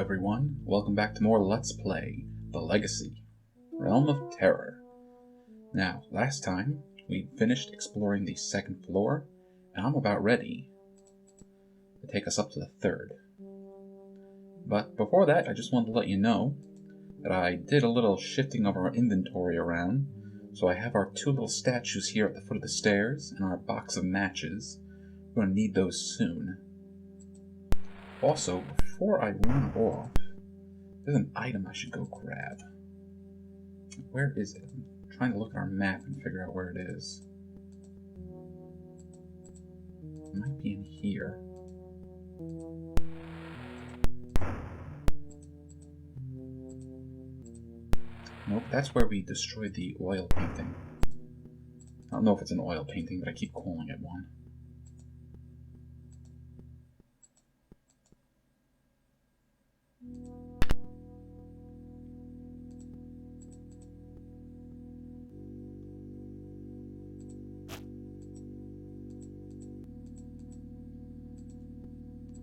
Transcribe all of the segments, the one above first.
everyone, welcome back to more Let's Play, The Legacy, Realm of Terror. Now, last time, we finished exploring the second floor, and I'm about ready to take us up to the third. But before that, I just wanted to let you know that I did a little shifting of our inventory around, so I have our two little statues here at the foot of the stairs, and our box of matches. We're going to need those soon. Also, before I run off, there's an item I should go grab. Where is it? I'm trying to look at our map and figure out where it is. It might be in here. Nope, that's where we destroyed the oil painting. I don't know if it's an oil painting, but I keep calling it one.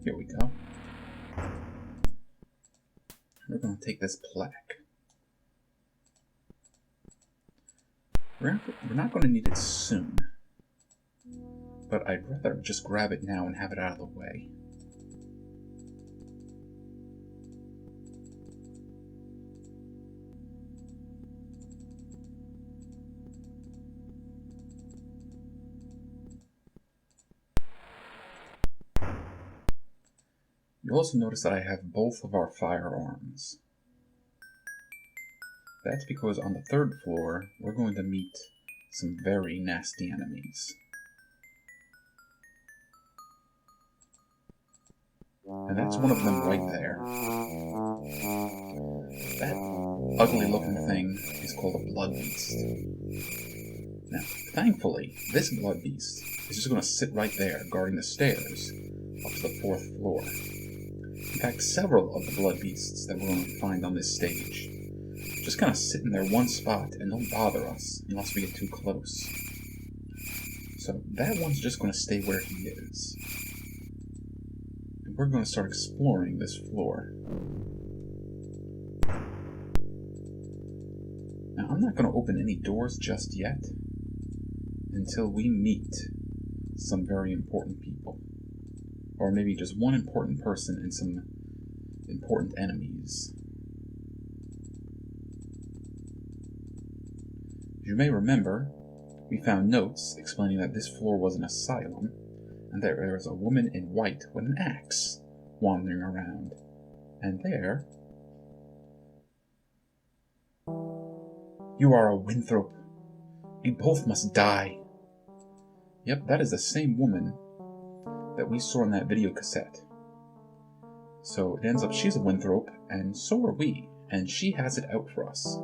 Here we go. We're going to take this plaque. We're not going to need it soon, but I'd rather just grab it now and have it out of the way. You'll also notice that I have both of our firearms. That's because on the third floor, we're going to meet some very nasty enemies. And that's one of them right there. That ugly looking thing is called a blood beast. Now, thankfully, this blood beast is just going to sit right there, guarding the stairs up to the fourth floor. In fact, several of the blood beasts that we're going to find on this stage just kind of sit in their one spot and don't bother us unless we get too close. So that one's just going to stay where he is. And we're going to start exploring this floor. Now, I'm not going to open any doors just yet until we meet some very important people. Or maybe just one important person and some important enemies. As you may remember, we found notes explaining that this floor was an asylum, and there was a woman in white with an axe wandering around. And there... You are a Winthrop. You both must die. Yep, that is the same woman that we saw in that video cassette. So it ends up she's a Winthrop, and so are we, and she has it out for us.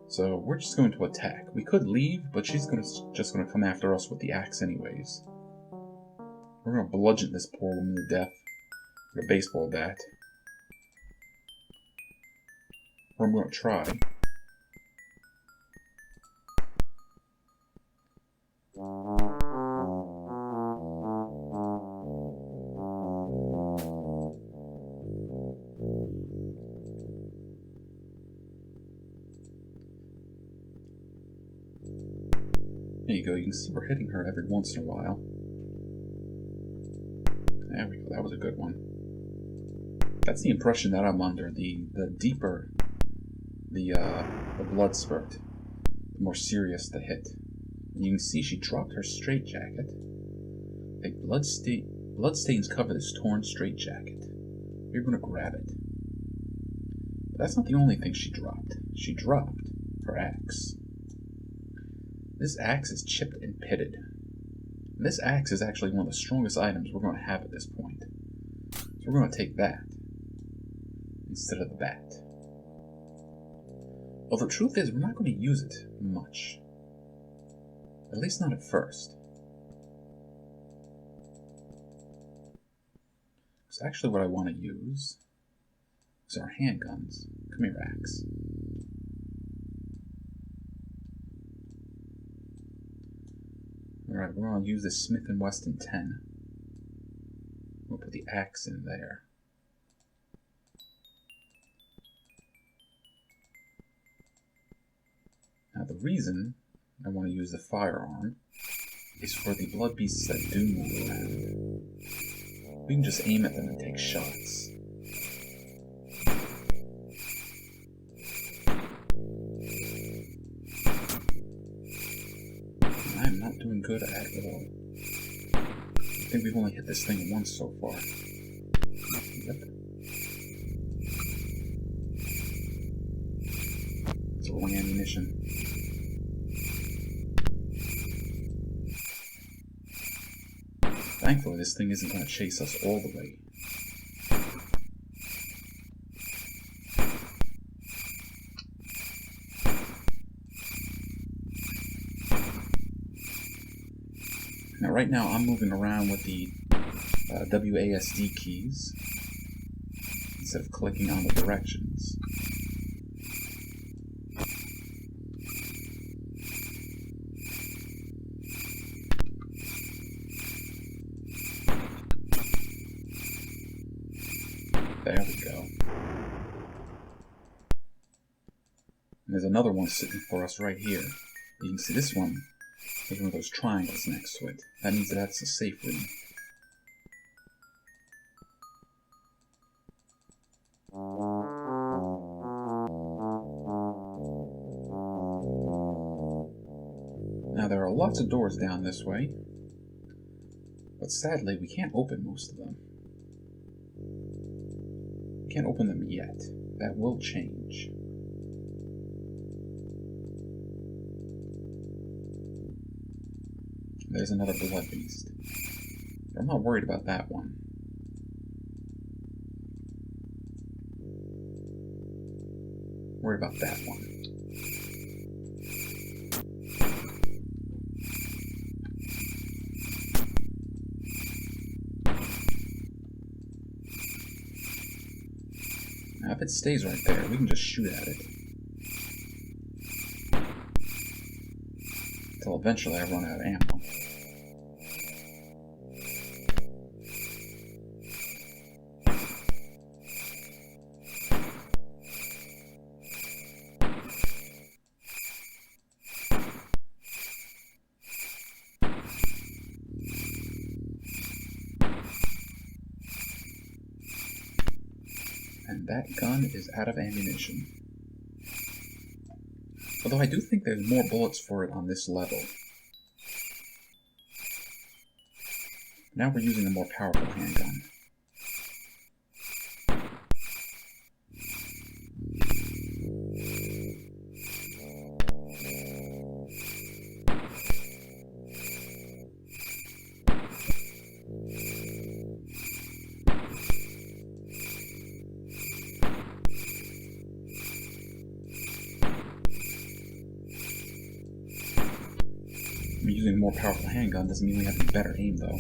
So we're just going to attack. We could leave, but she's just going to come after us with the axe anyways. We're going to bludgeon this poor woman to death with a baseball bat. Or I'm going to try. There you go, you can see we're hitting her every once in a while. There we go, that was a good one. That's the impression that I'm under. The deeper the blood spurt, the more serious the hit. And you can see she dropped her straitjacket. A bloodstains cover this torn straitjacket. We're going to grab it. But that's not the only thing she dropped. She dropped her axe. This axe is chipped and pitted. This axe is actually one of the strongest items we're going to have at this point. So we're going to take that instead of the bat. Well, the truth is, we're not going to use it much. At least not at first. So actually what I want to use is our handguns. Come here, axe. Alright, we're going to use this Smith & Wesson 10. We'll put the axe in there. Now the reason I want to use the firearm is for the blood beasts that do move around. We can just aim at them and take shots. I'm not doing good at all. I think we've only hit this thing once so far. Yep. It's rolling ammunition. Thankfully, this thing isn't going to chase us all the way. Now, right now, I'm moving around with the WASD keys instead of clicking on the directions. There we go. And there's another one sitting for us right here. You can see this one. There's one of those triangles next to it. That means that that's a safe room. Now there are lots of doors down this way, but sadly we can't open most of them. We can't open them yet. That will change. There's another blood beast. I'm not worried about that one. I'm worried about that one. Now if it stays right there, we can just shoot at it. Until eventually I run out of ammo. And that gun is out of ammunition. Although I do think there's more bullets for it on this level. Now we're using a more powerful handgun. Using a more powerful handgun doesn't mean we have better aim, though.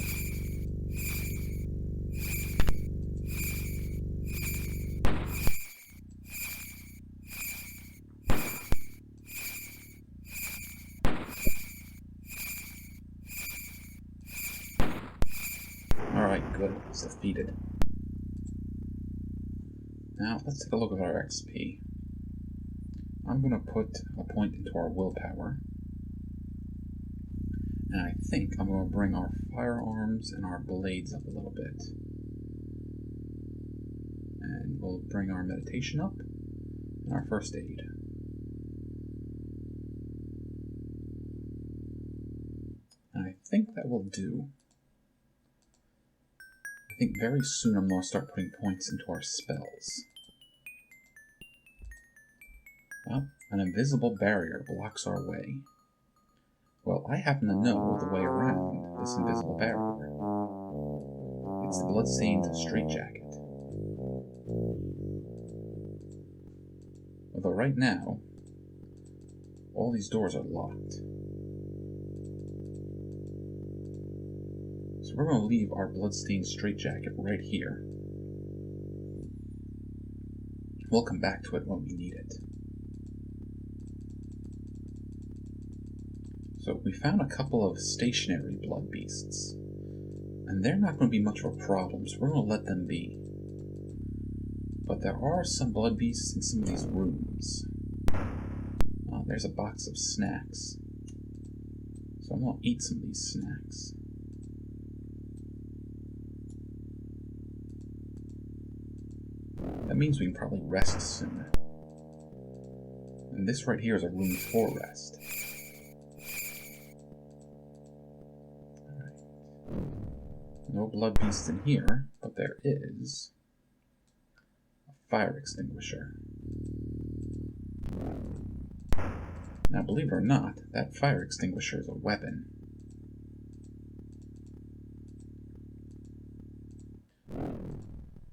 Alright, good. It's defeated. Now, let's take a look at our XP. I'm going to put a point into our willpower. And I think I'm going to bring our firearms and our blades up a little bit. And we'll bring our meditation up and our first aid. And I think that will do. I think very soon I'm going to start putting points into our spells. Well, an invisible barrier blocks our way. Well, I happen to know the way around this invisible barrier. It's the blood-stained straitjacket. Although right now, all these doors are locked. So we're going to leave our blood-stained straitjacket right here. We'll come back to it when we need it. So we found a couple of stationary blood beasts, and they're not going to be much of a problem, so we're going to let them be. But there are some blood beasts in some of these rooms. there's a box of snacks. So I'm going to eat some of these snacks. That means we can probably rest sooner. And this right here is a room for rest. Alright. No blood beast in here, but there is a fire extinguisher. Now, believe it or not, that fire extinguisher is a weapon.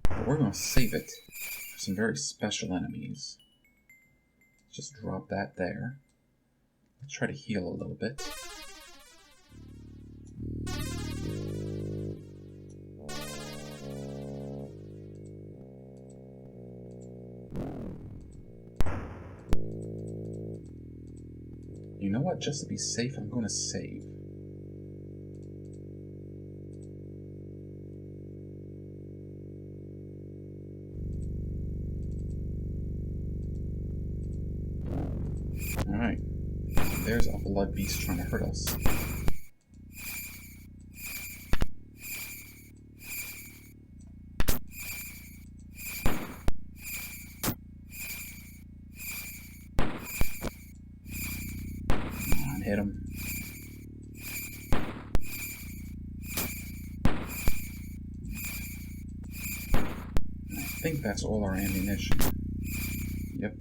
But we're going to save it for some very special enemies. Just drop that there. Let's try to heal a little bit. You know what? Just to be safe, I'm going to save. Alright. There's a blood beast trying to hurt us. Hit him. I think that's all our ammunition. Yep.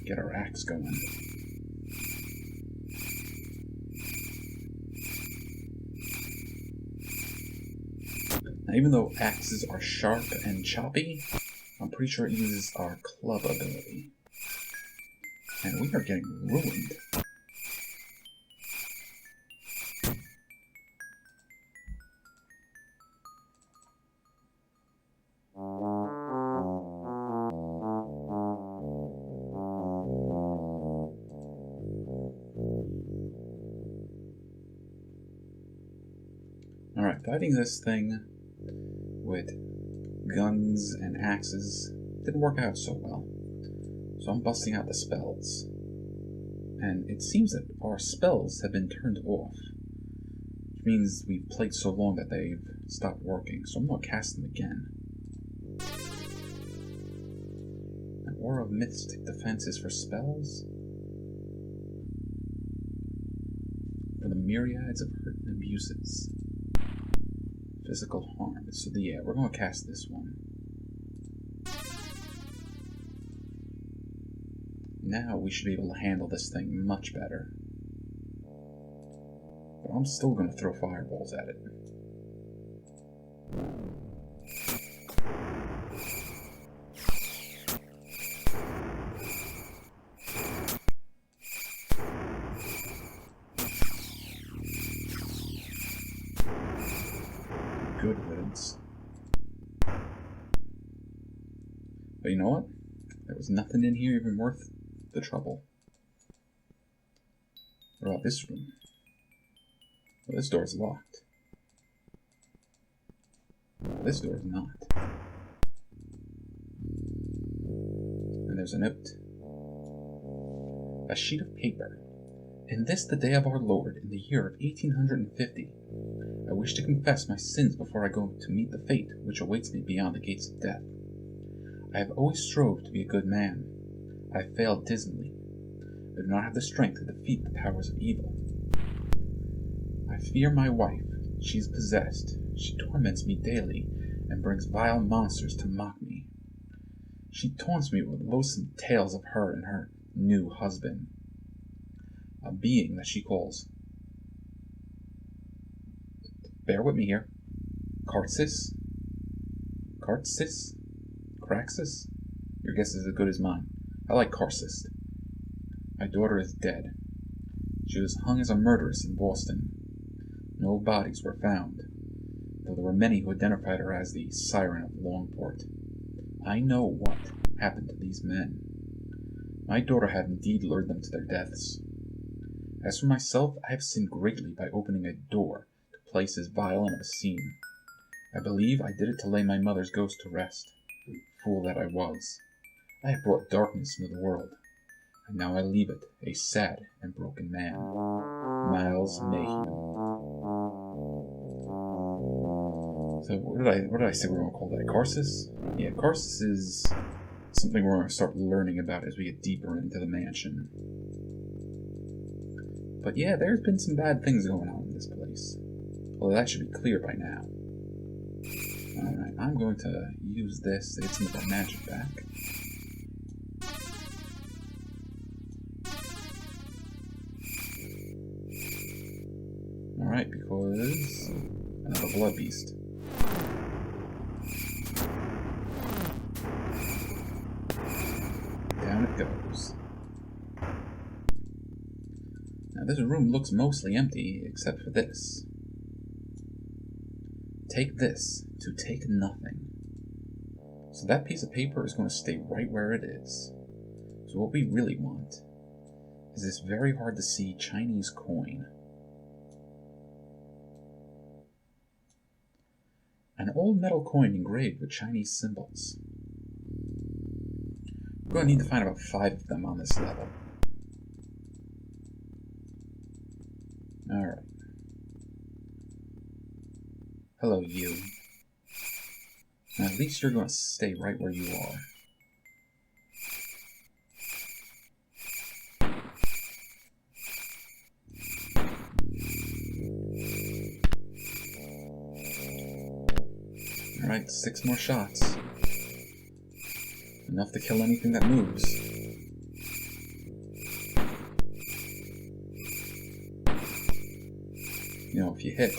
Get our axe going. Now, even though axes are sharp and choppy, I'm pretty sure it uses our club ability. And we are getting ruined. Alright, fighting this thing with guns and axes didn't work out so well. So I'm busting out the spells. And it seems that our spells have been turned off. Which means we've played so long that they've stopped working. So I'm going to cast them again. An Aura of Mystic Defense is for spells. For the myriads of hurt and abuses. Physical harm. So yeah, we're going to cast this one. Now we should be able to handle this thing much better. But I'm still going to throw fireballs at it. Good riddance. But you know what? There was nothing in here even worth the trouble. What about this room? Well, this door's locked. Well, this door's not. And there's a note. A sheet of paper. In this the day of our Lord, in the year of 1850, I wish to confess my sins before I go to meet the fate which awaits me beyond the gates of death. I have always strove to be a good man. I have failed dismally. I do not have the strength to defeat the powers of evil. I fear my wife. She is possessed. She torments me daily and brings vile monsters to mock me. She taunts me with loathsome tales of her and her new husband, a being that she calls, bear with me here, Cartsis? Cartsis? Craxus? Your guess is as good as mine. I like Cartsis. My daughter is dead. She was hung as a murderess in Boston. No bodies were found, though there were many who identified her as the Siren of Longport. I know what happened to these men. My daughter had indeed lured them to their deaths. As for myself, I have sinned greatly by opening a door to places violent of a scene. I believe I did it to lay my mother's ghost to rest. Fool that I was. I have brought darkness into the world. And now I leave it, a sad and broken man. Miles Mayhew. So what did I say we were going to call that? Karsus? Yeah, Karsus is something we're going to start learning about as we get deeper into the mansion. But yeah, there's been some bad things going on in this place. Although that should be clear by now. Alright, I'm going to use this to get some of our magic back. Alright, because another blood beast. Down it goes. Now this room looks mostly empty, except for this. Take this to take nothing. So that piece of paper is going to stay right where it is. So what we really want is this very hard to see Chinese coin. An old metal coin engraved with Chinese symbols. We're going to need to find about 5 of them on this level. Alright. Hello, you. Now, at least you're going to stay right where you are. Alright, 6 more shots. Enough to kill anything that moves. You know, if you hit.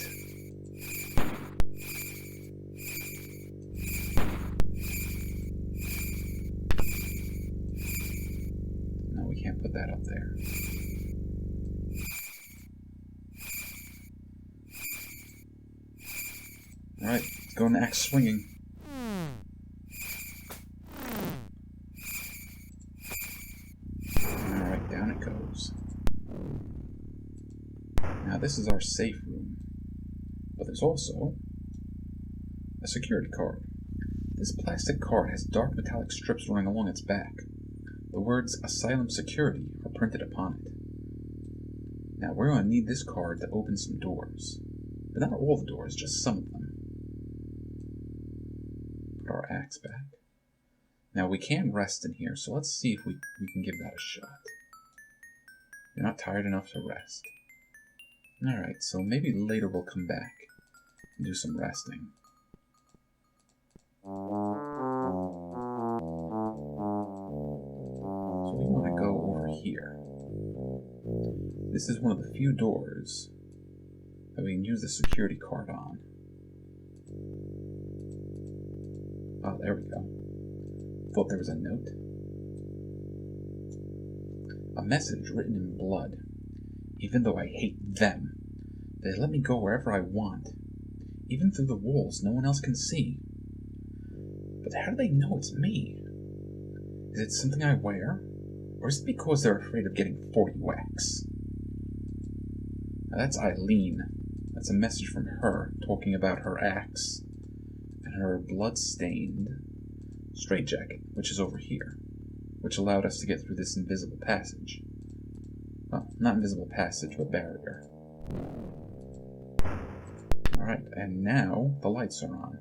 No, we can't put that up there. Alright, let's go in the axe swinging. Alright, down it goes. Now this is our safe room, but there's also a security card. This plastic card has dark metallic strips running along its back. The words Asylum Security are printed upon it. Now we're going to need this card to open some doors, but not all the doors, just some of them. Put our axe back. Now we can rest in here, so let's see if we can give that a shot. You're not tired enough to rest. Alright, so maybe later we'll come back and do some resting. So we want to go over here. This is one of the few doors that we can use the security card on. Oh, there we go. Thought there was a note. A message written in blood. Even though I hate them, they let me go wherever I want. Even through the walls no one else can see. But how do they know it's me? Is it something I wear? Or is it because they're afraid of getting 40 whacks? Now that's Eileen. That's a message from her, talking about her axe and her blood-stained straitjacket, which is over here, which allowed us to get through this invisible passage. Well, not invisible passage, but barrier. Alright, and now the lights are on.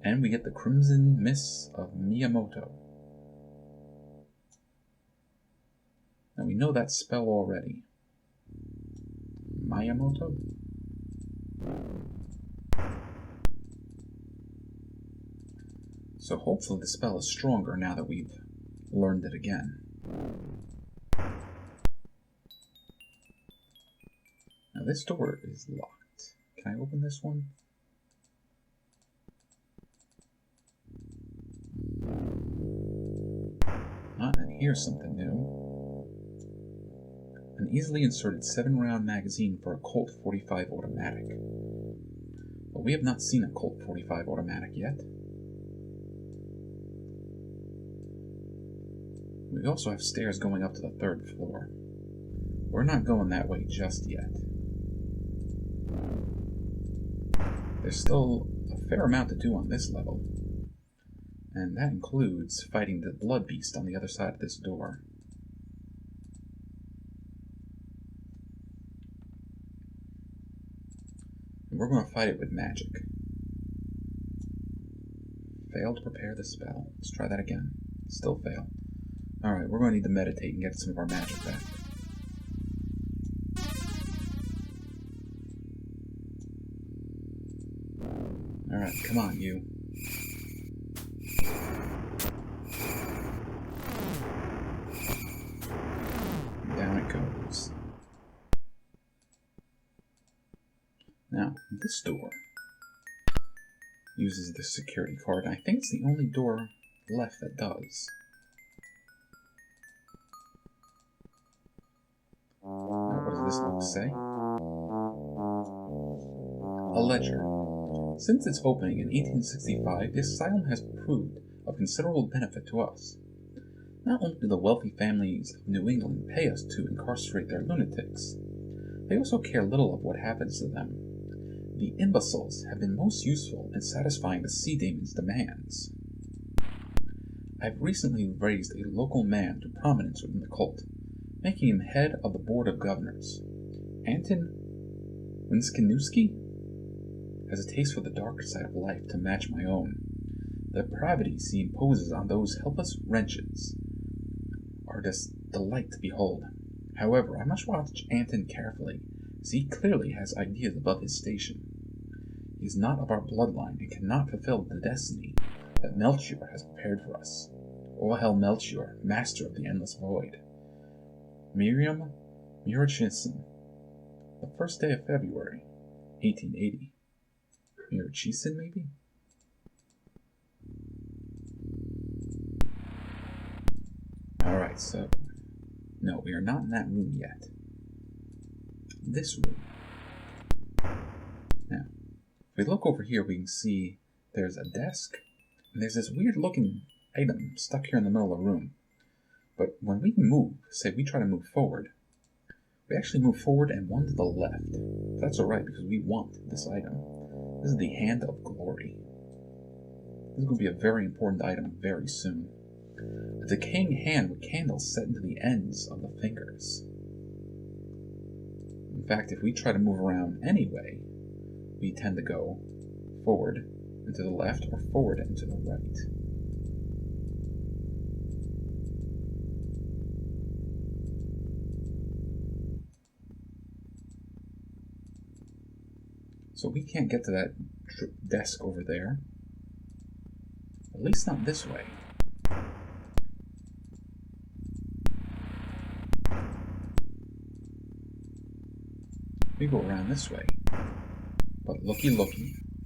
And we get the Crimson Mists of Miyamoto. Now we know that spell already. Miyamoto? So hopefully the spell is stronger now that we've learned it again. Now this door is locked. Can I open this one? And here's something new. An easily inserted 7-round magazine for a Colt 45 automatic. But we have not seen a Colt 45 automatic yet. We also have stairs going up to the 3rd floor. We're not going that way just yet. There's still a fair amount to do on this level. And that includes fighting the blood beast on the other side of this door. And we're going to fight it with magic. Failed to prepare the spell. Let's try that again. Still fail. Alright, we're going to need to meditate and get some of our magic back. Alright, come on, you. Down it goes. Now, this door uses the security card, and I think it's the only door left that does. Now, what does this book say? A ledger. Since its opening in 1865, the asylum has proved of considerable benefit to us. Not only do the wealthy families of New England pay us to incarcerate their lunatics, they also care little of what happens to them. The imbeciles have been most useful in satisfying the sea demon's demands. I have recently raised a local man to prominence within the cult, making him head of the board of governors. Anton Winskinewski has a taste for the darker side of life to match my own. The depravities he imposes on those helpless wretches are a delight to behold. However, I must watch Anton carefully, as he clearly has ideas above his station. He is not of our bloodline and cannot fulfill the destiny that Melchior has prepared for us. O hail Melchior, master of the endless void. Miriam Murachison, the first day of February, 1880. Murachison, maybe? Alright, so... No, we are not in that room yet. This room. Now, if we look over here, we can see there's a desk, and there's this weird-looking item stuck here in the middle of the room. But when we move, say we try to move forward, we actually move forward and one to the left. That's alright, because we want this item. This is the Hand of Glory. This is going to be a very important item very soon. A decaying hand with candles set into the ends of the fingers. In fact, if we try to move around anyway, we tend to go forward and to the left or forward and to the right. So we can't get to that desk over there. At least not this way. We go around this way. But looky,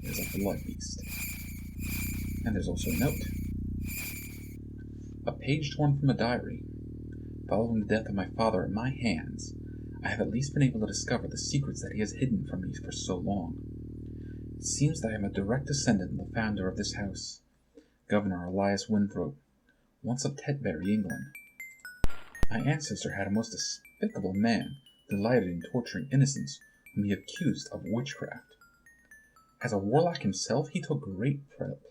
there's a blood beast. And there's also a note. A page torn from a diary. Following the death of my father at my hands, I have at least been able to discover the secrets that he has hidden from me for so long. It seems that I am a direct descendant of the founder of this house, Governor Elias Winthrop, once of Tetbury, England. My ancestor had a most despicable man, delighted in torturing innocents whom he accused of witchcraft. As a warlock himself, he took great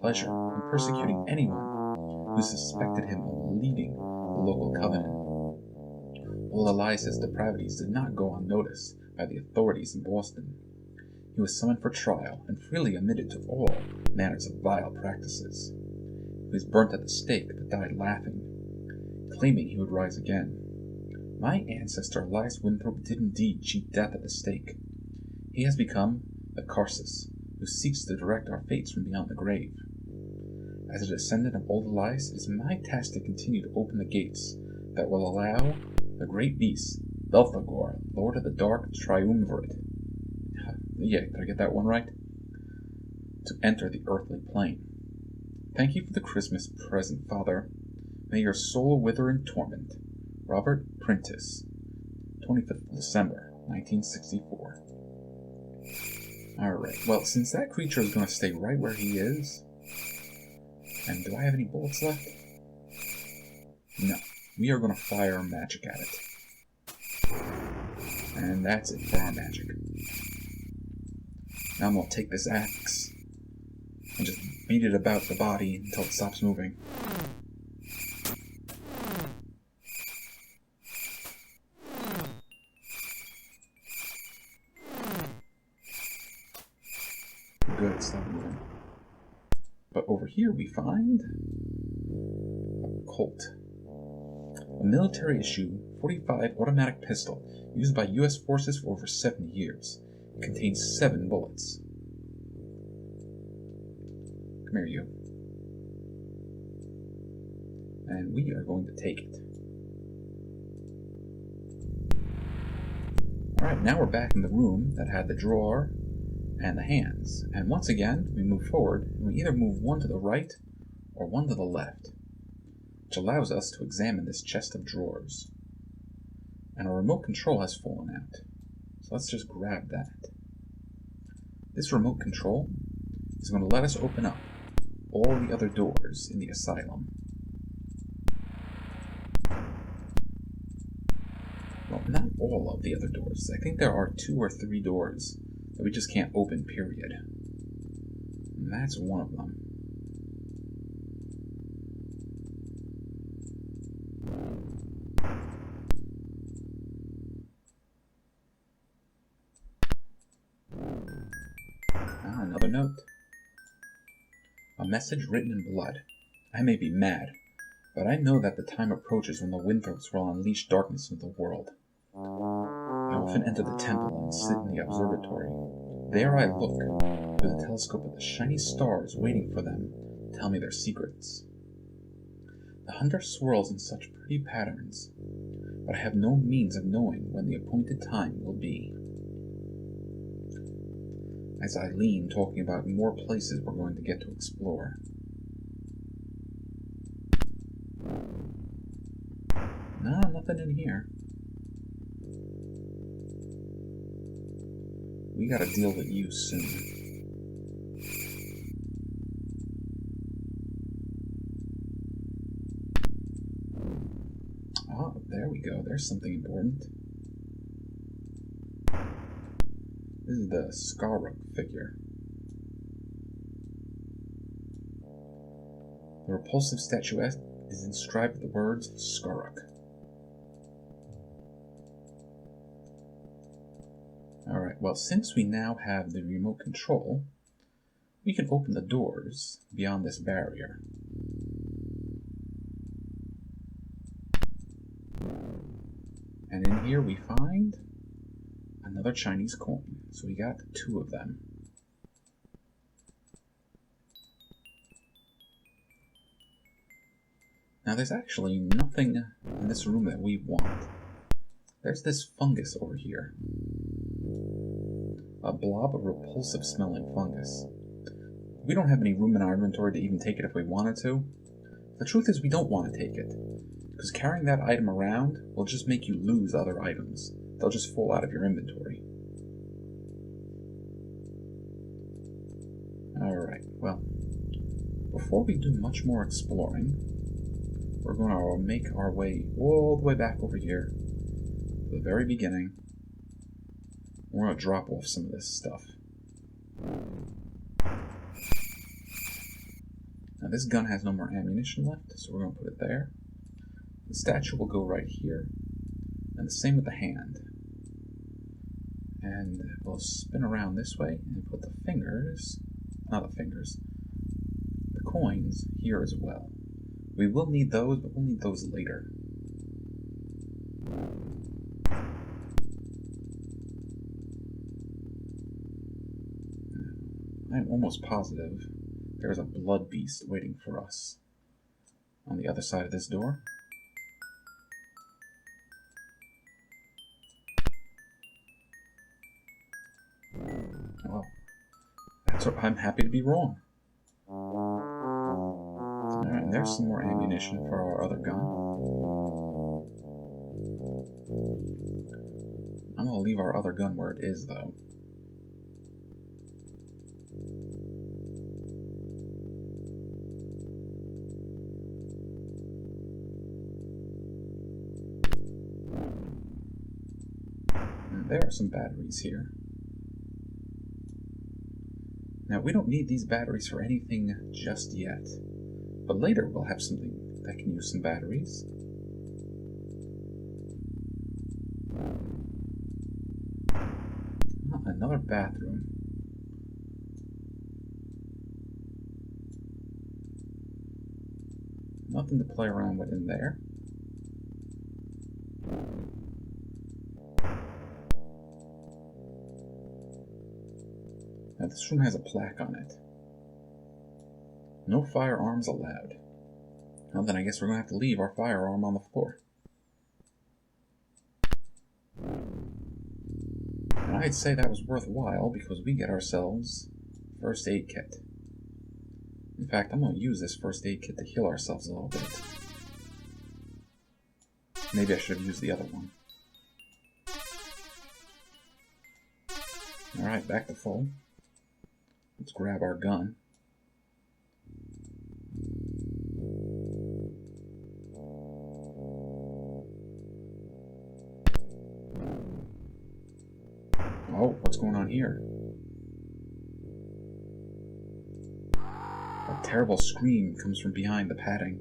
pleasure in persecuting anyone who suspected him of leading the local covenant. Old Elias's depravities did not go unnoticed by the authorities in Boston. He was summoned for trial and freely admitted to all manners of vile practices. He was burnt at the stake but died laughing, claiming he would rise again. My ancestor Elias Winthrop did indeed cheat death at the stake. He has become the Carsus, who seeks to direct our fates from beyond the grave. As a descendant of old Elias, it is my task to continue to open the gates that will allow the great beast, Belphegor, Lord of the Dark Triumvirate, yeah, did I get that one right? To enter the earthly plane. Thank you for the Christmas present, Father. May your soul wither in torment. Robert Prentice, 25th of December, 1964. Alright, well, since that creature is going to stay right where he is, and do I have any bullets left? No. We are going to fire magic at it. And that's it for our magic. Now I'm going to take this axe and just beat it about the body until it stops moving. Good, stop moving. But over here we find a Colt. A military issue 45 automatic pistol used by US forces for over 70 years. It contains 7 bullets. Come here, you. And we are going to take it. Alright, now we're back in the room that had the drawer and the hands. And once again, we move forward, and we either move one to the right or one to the left, which allows us to examine this chest of drawers. And our remote control has fallen out. So let's just grab that. This remote control is going to let us open up all the other doors in the asylum. Well, not all of the other doors. I think there are 2 or 3 doors that we just can't open, period. And that's one of them. Ah, another note. A message written in blood. I may be mad, but I know that the time approaches when the Winthrops will unleash darkness into the world. I often enter the temple and sit in the observatory. There I look through the telescope at the shiny stars waiting for them to tell me their secrets. The hunter swirls in such pretty patterns, but I have no means of knowing when the appointed time will be. As I lean, talking about more places we're going to get to explore. Nah, nothing in here. We gotta deal with you soon. Oh, there we go. There's something important. This is the Skarrock figure. The repulsive statuette is inscribed with the words Skarrock. Alright, well, since we now have the remote control, we can open the doors beyond this barrier. And in here we find another Chinese coin. So we got 2 of them. Now there's actually nothing in this room that we want. There's this fungus over here. A blob of repulsive smelling fungus. We don't have any room in our inventory to even take it if we wanted to. The truth is we don't want to take it, because carrying that item around will just make you lose other items. They'll just fall out of your inventory. Alright, well, before we do much more exploring, we're going to make our way all the way back over here to the very beginning. We're going to drop off some of this stuff. Now this gun has no more ammunition left, so we're going to put it there. The statue will go right here, and the same with the hand. And we'll spin around this way and put the fingers, not the fingers, the coins here as well. We will need those, but we'll need those later. I'm almost positive there's a blood beast waiting for us on the other side of this door. Well, I'm happy to be wrong. Alright, and there's some more ammunition for our other gun. I'm gonna leave our other gun where it is, though. And there are some batteries here. Now, we don't need these batteries for anything just yet, but later we'll have something that can use some batteries. Oh, another bathroom. Nothing to play around with in there. Now this room has a plaque on it. No firearms allowed. Well, then I guess we're going to have to leave our firearm on the floor. And I'd say that was worthwhile because we get ourselves a first aid kit. In fact, I'm going to use this first aid kit to heal ourselves a little bit. Maybe I should have used the other one. Alright, back to full. Let's grab our gun. Oh, what's going on here? A terrible scream comes from behind the padding,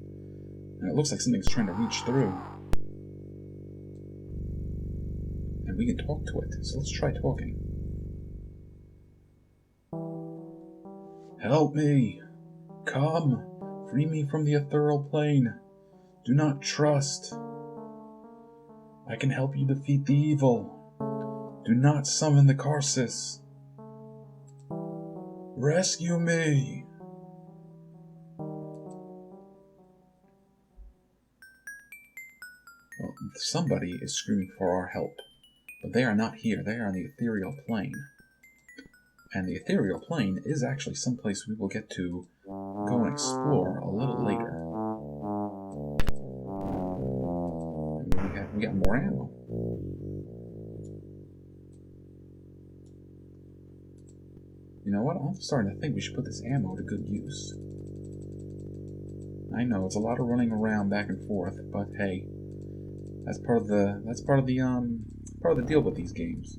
and it looks like something's trying to reach through. And we can talk to it, so let's try talking. Help me! Come! Free me from the ethereal plane! Do not trust! I can help you defeat the evil! Do not summon the Karsus! Rescue me! Well, somebody is screaming for our help, but they are not here. They are on the ethereal plane. And the ethereal plane is actually someplace we will get to go and explore a little later. And we got more ammo. You know what? I'm starting to think we should put this ammo to good use. I know it's a lot of running around back and forth, but hey, that's part of the deal with these games.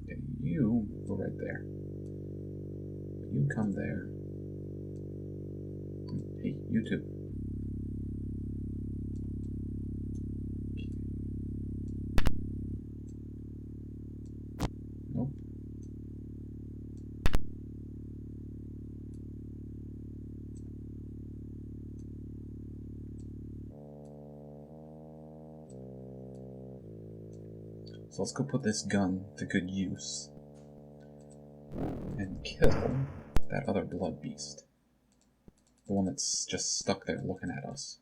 Okay, you go right there. You come there. Hey, you too. Nope. So let's go put this gun to good use and kill that other blood beast. The one that's just stuck there looking at us.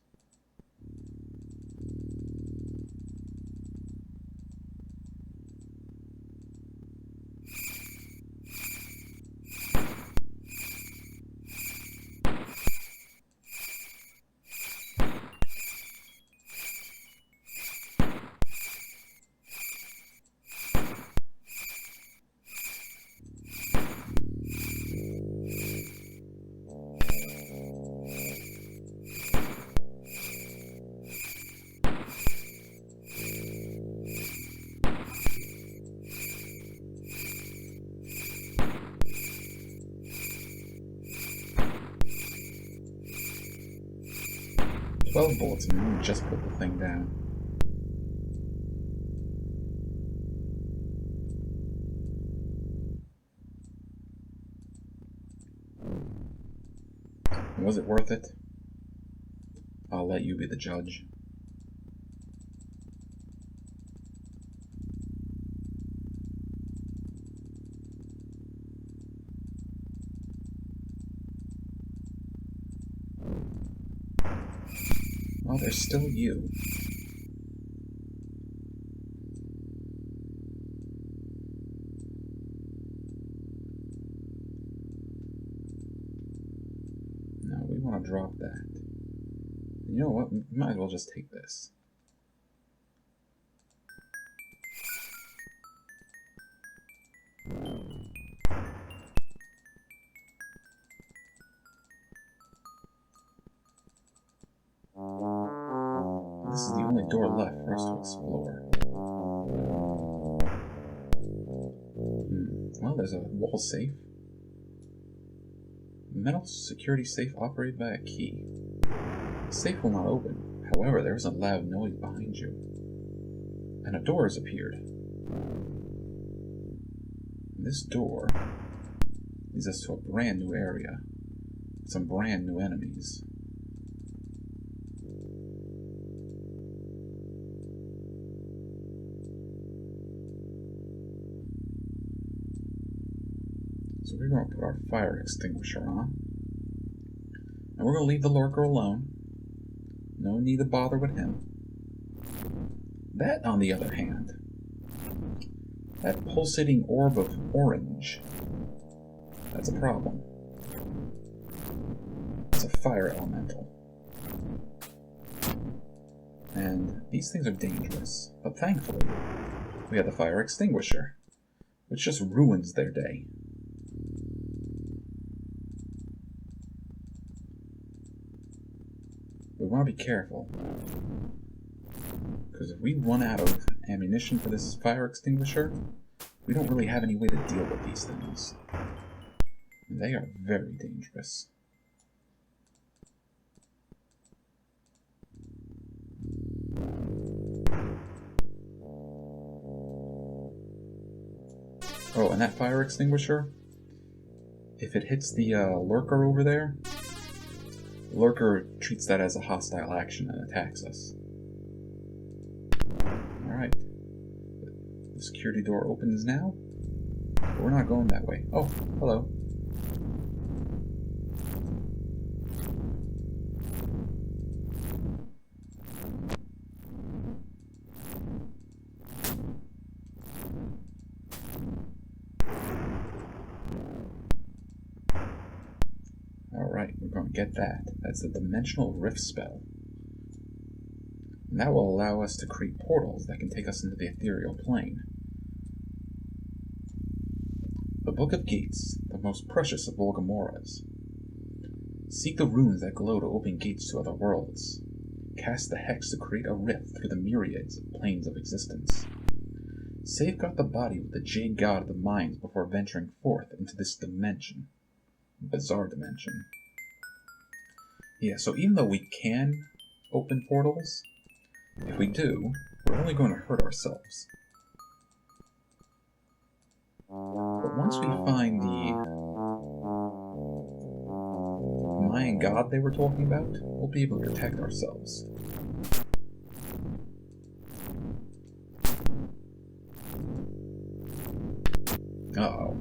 Twelve bullets and we just put the thing down. Was it worth it? I'll let you be the judge. Well, there's still you. No, we want to drop that. You know what? We might as well just take this. This is the only door left for us to explore. Well, there's a wall safe. Metal security safe operated by a key. The safe will not open. However, there is a loud noise behind you. And a door has appeared. This door Leads us to a brand new area. Some brand new enemies. So we're going to put our fire extinguisher on. And we're going to leave the lurker alone. No need to bother with him. That, on the other hand, that pulsating orb of orange, that's a problem. It's a fire elemental. And these things are dangerous, but thankfully, we have the fire extinguisher, which just ruins their day. We want to be careful, because if we run out of ammunition for this fire extinguisher, we don't really have any way to deal with these things. And they are very dangerous. Oh, and that fire extinguisher, if it hits the lurker over there, the lurker treats that as a hostile action and attacks us. Alright. The security door opens now. But we're not going that way. Oh, hello. Alright, we're going to get that. That's the Dimensional Rift spell. And that will allow us to create portals that can take us into the ethereal plane. The Book of Gates, the most precious of Volgamoras. Seek the runes that glow to open gates to other worlds. Cast the hex to create a rift through the myriads of planes of existence. Safeguard the body with the jade god of the mines before venturing forth into this dimension. Bizarre dimension. Yeah, so even though we can open portals, if we do, we're only going to hurt ourselves. But once we find the Mayan god they were talking about, we'll be able to protect ourselves. Uh-oh.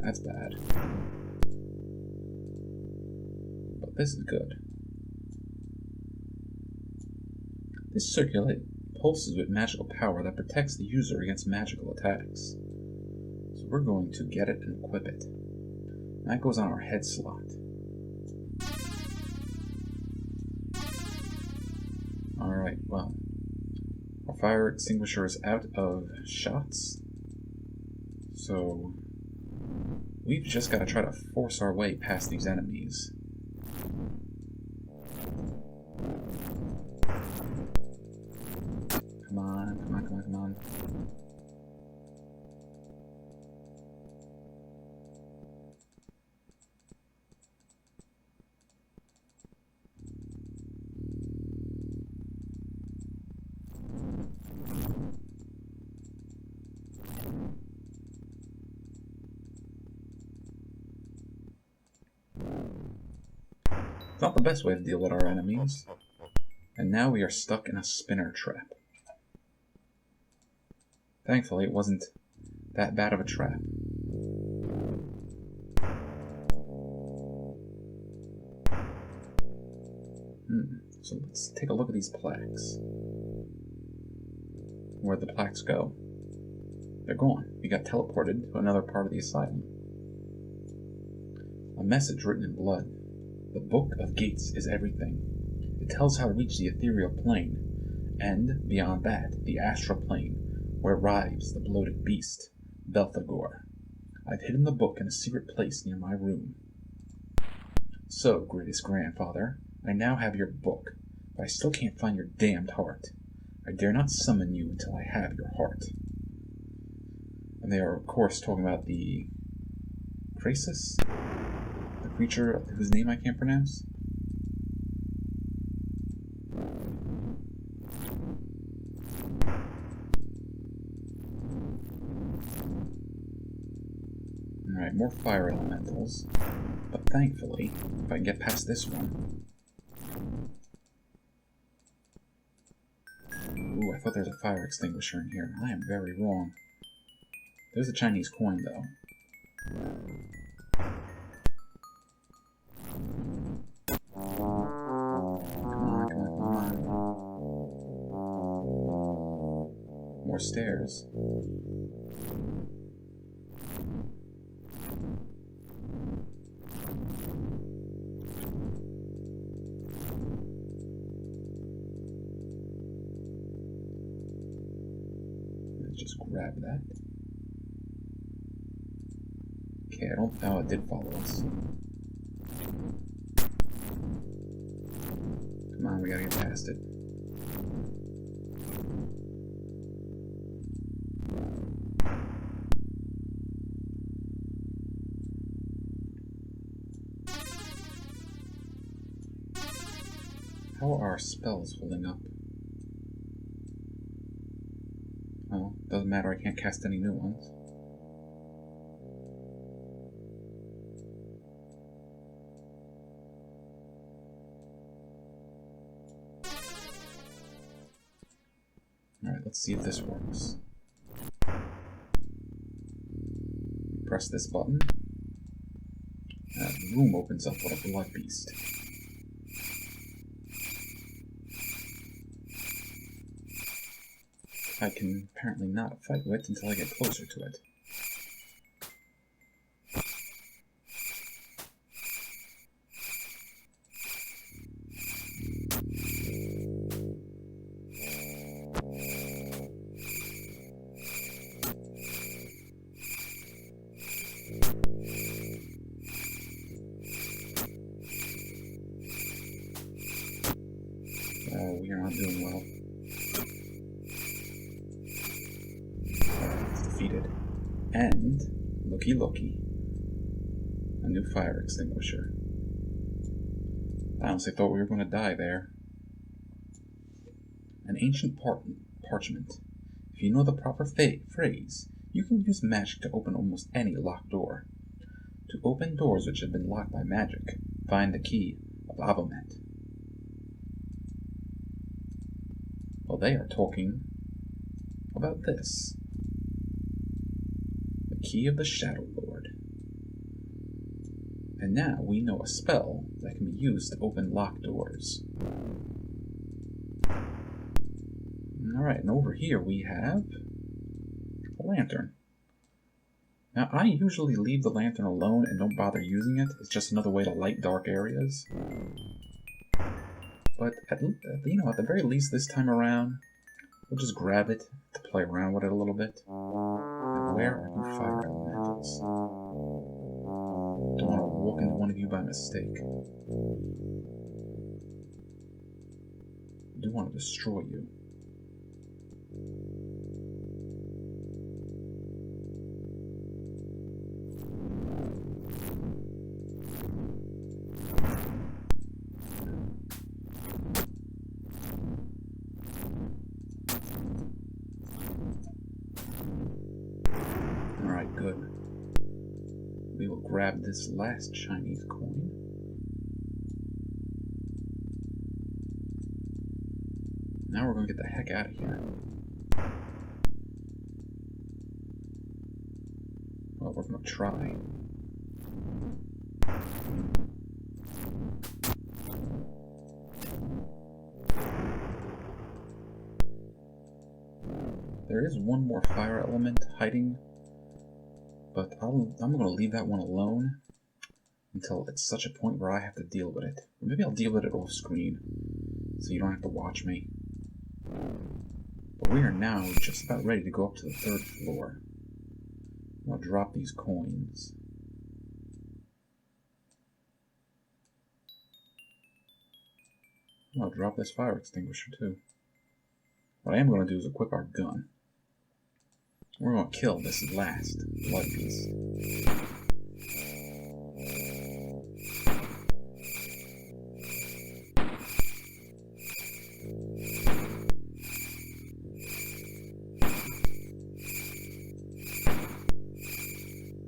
That's bad. But this is good. This circuit pulses with magical power that protects the user against magical attacks. So we're going to get it and equip it. That goes on our head slot. Alright, well. Our fire extinguisher is out of shots. So we've just got to try to force our way past these enemies. Come on, come on, come on, come on. It's not the best way to deal with our enemies. And now we are stuck in a spinner trap. Thankfully, it wasn't that bad of a trap. So let's take a look at these plaques. Where'd the plaques go? They're gone. We got teleported to another part of the asylum. A message written in blood. The Book of Gates is everything. It tells how to reach the ethereal plane, and, beyond that, the astral plane, where rides the bloated beast, Belphegor. I've hidden the book in a secret place near my room. So, greatest grandfather, I now have your book, but I still can't find your damned heart. I dare not summon you until I have your heart. And they are, of course, talking about the Krasis? The creature whose name I can't pronounce? Alright, more fire elementals. But thankfully, if I can get past this one... Ooh, I thought there was a fire extinguisher in here. I am very wrong. There's a Chinese coin, though. Come on, come on, come on. More stairs. Let's just grab that. Okay, I don't... Oh, it did follow us. Come on, we gotta get past it. How are our spells holding up? Oh, doesn't matter, I can't cast any new ones. Alright, let's see if this works. Press this button. That room opens up with a blood beast. I can apparently not fight with until I get closer to it. Oh, we are not doing well. Defeated. And, looky looky, a new fire extinguisher. I honestly thought we were going to die there. An ancient parchment. If you know the proper phrase, you can use magic to open almost any locked door. To open doors which have been locked by magic, find the key of Avamet. Well, they are talking about this. The key of the Shadow Lord. And now we know a spell that can be used to open locked doors. Alright, and over here we have a lantern. Now, I usually leave the lantern alone and don't bother using it. It's just another way to light dark areas. But, at the very least this time around, we'll just grab it to play around with it a little bit. And where are you fire elementals? Don't want to walk into one of you by mistake. I do want to destroy you. Alright, good. We will grab this last Chinese coin. Now we're going to get the heck out of here. Well, we're going to try. There is one more fire element hiding, but I'm going to leave that one alone until it's such a point where I have to deal with it. Or maybe I'll deal with it off screen, so you don't have to watch me. But we are now just about ready to go up to the 3rd floor. I'll drop these coins. I'll drop this fire extinguisher too. What I am going to do is equip our gun. We're going to kill this last blood beast.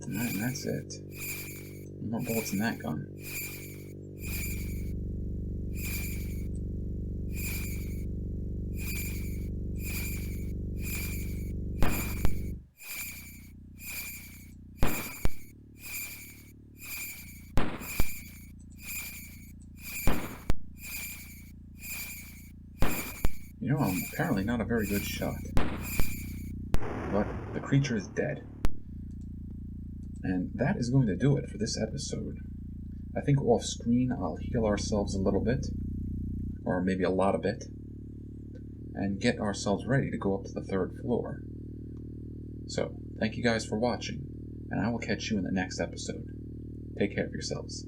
Alright, and that's is it? More bullets in that gun. You know, I'm apparently not a very good shot. But the creature is dead. And that is going to do it for this episode. I think off screen I'll heal ourselves a little bit, or maybe a lot of it, and get ourselves ready to go up to the 3rd floor. So, thank you guys for watching, and I will catch you in the next episode. Take care of yourselves.